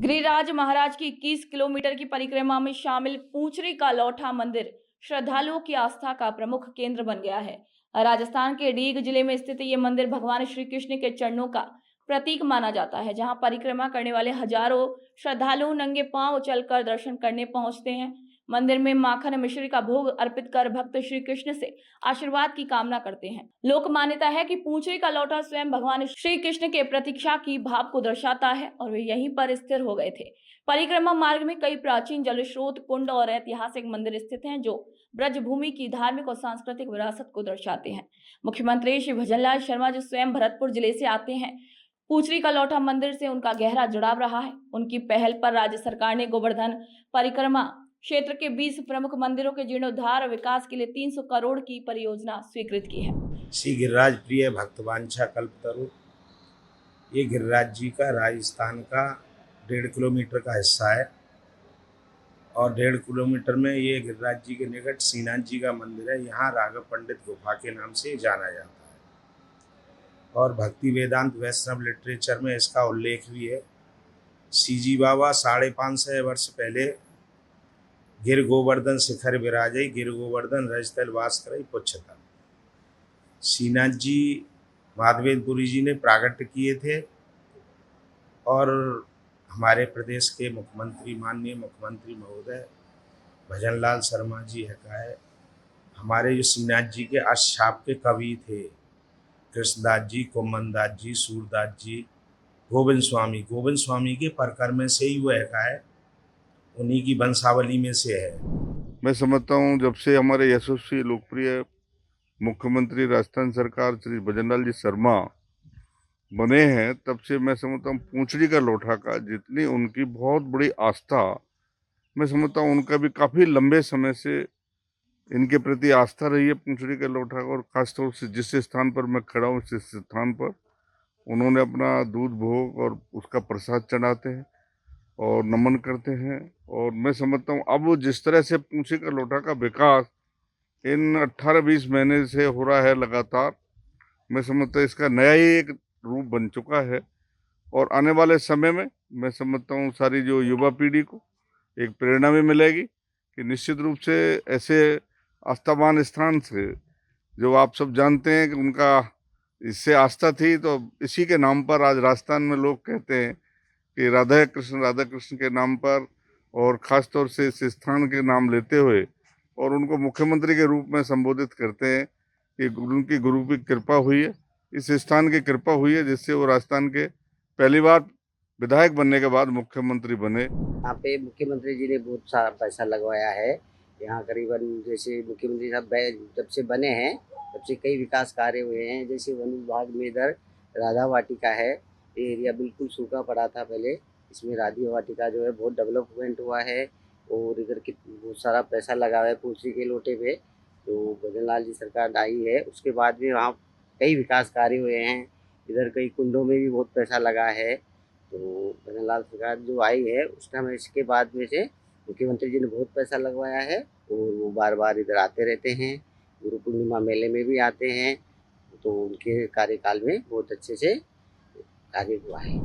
गिरिराज महाराज की 21 किलोमीटर की परिक्रमा में शामिल पूंचरी का लौठा मंदिर श्रद्धालुओं की आस्था का प्रमुख केंद्र बन गया है। राजस्थान के डीग जिले में स्थित ये मंदिर भगवान श्री कृष्ण के चरणों का प्रतीक माना जाता है, जहां परिक्रमा करने वाले हजारों श्रद्धालु नंगे पांव चलकर दर्शन करने पहुंचते हैं। मंदिर में माखन मिश्री का भोग अर्पित कर भक्त श्री कृष्ण से आशीर्वाद की कामना करते हैं। लोक मान्यता है कि पूंचरी का लौटा स्वयं भगवान श्री कृष्ण के प्रतीक्षा की भाव को दर्शाता है और वे यहीं पर स्थिर हो गए थे। परिक्रमा मार्ग में कई प्राचीन जल स्रोत, कुंड और ऐतिहासिक मंदिर स्थित हैं, जो ब्रजभूमि की धार्मिक और सांस्कृतिक विरासत को दर्शाते हैं। मुख्यमंत्री श्री भजनलाल शर्मा, जो स्वयं भरतपुर जिले से आते हैं, पूंचरी का लौठा मंदिर से उनका गहरा जुड़ाव रहा है। उनकी पहल पर राज्य सरकार ने गोवर्धन परिक्रमा क्षेत्र के 20 प्रमुख मंदिरों के जीर्णोद्धार और विकास के लिए 300 करोड़ की परियोजना स्वीकृत की है। श्री गिरिराज प्रिय भक्तवांछा कल्पतरु, ये गिरिराज जी का राजस्थान का 1.5 किलोमीटर का हिस्सा है और 1.5 किलोमीटर में ये गिरिराज जी के निकट श्रीनाथ जी का मंदिर है। यहाँ राघव पंडित गुफा के नाम से जाना जाता है और भक्ति वेदांत वैष्णव लिटरेचर में इसका उल्लेख भी है। सीजी बाबा 550 वर्ष पहले गिर गोवर्धन शिखर विराजई, गिर गोवर्धन रजतल वास करई पुच्छता। श्रीनाथ जी माधवेंद्रपुरी जी ने प्रागट्य किए थे और हमारे प्रदेश के मुख्यमंत्री, माननीय मुख्यमंत्री महोदय भजनलाल शर्मा जी है, हमारे जो श्रीनाथ जी के अष्टछाप के कवि थे, कृष्णदास जी, कुम्मनदास जी, सूरदास जी, गोविंद स्वामी के परकर्म से ही वो है, उन्हीं की वंशावली में से है। मैं समझता हूँ जब से हमारे यशस्वी लोकप्रिय मुख्यमंत्री राजस्थान सरकार श्री भजनलाल जी शर्मा बने हैं, तब से मैं समझता हूँ पूंचरी का लौठा का जितनी उनकी बहुत बड़ी आस्था, मैं समझता हूँ उनका भी काफ़ी लंबे समय से इनके प्रति आस्था रही है पूंचरी का लौठा। और खासतौर से जिस स्थान पर मैं खड़ा हूँ, इस स्थान पर उन्होंने अपना दूध भोग और उसका प्रसाद चढ़ाते हैं और नमन करते हैं। और मैं समझता हूँ अब जिस तरह से पूंचरी का लौठा का विकास इन 18-20 महीने से हो रहा है लगातार, मैं समझता हूँ इसका नया ही एक रूप बन चुका है। और आने वाले समय में मैं समझता हूँ सारी जो युवा पीढ़ी को एक प्रेरणा भी मिलेगी कि निश्चित रूप से ऐसे आस्थावान स्थान से, जो आप सब जानते हैं कि उनका इससे आस्था थी, तो इसी के नाम पर आज राजस्थान में लोग कहते हैं कि राधा कृष्ण के नाम पर, और ख़ास तौर से इस स्थान के नाम लेते हुए और उनको मुख्यमंत्री के रूप में संबोधित करते हैं कि उनकी गुरु की कृपा हुई है, इस स्थान की कृपा हुई है, जिससे वो राजस्थान के पहली बार विधायक बनने के बाद मुख्यमंत्री बने। यहाँ पे मुख्यमंत्री जी ने बहुत सारा पैसा लगवाया है। यहाँ करीबन जैसे मुख्यमंत्री साहब जब से बने हैं तब से कई विकास कार्य हुए हैं। जैसे वन विभाग में इधर राधा वाटिका है, ये एरिया बिल्कुल सूखा पड़ा था पहले, इसमें राधा वाटिका जो है बहुत डेवलपमेंट हुआ है। और इधर बहुत सारा पैसा लगा हुआ है पूंचरी के लोटे पे, तो भजनलाल जी सरकार आई है, उसके बाद भी वहाँ कई विकास कार्य हुए हैं। इधर कई कुंडों में भी बहुत पैसा लगा है। तो भजनलाल सरकार जो आई है उस टाइम, इसके बाद में से मुख्यमंत्री जी ने बहुत पैसा लगवाया है और वो बार बार इधर आते रहते हैं। गुरु पूर्णिमा मेले में भी आते हैं, तो उनके कार्यकाल में बहुत अच्छे से कार्य हुआ है।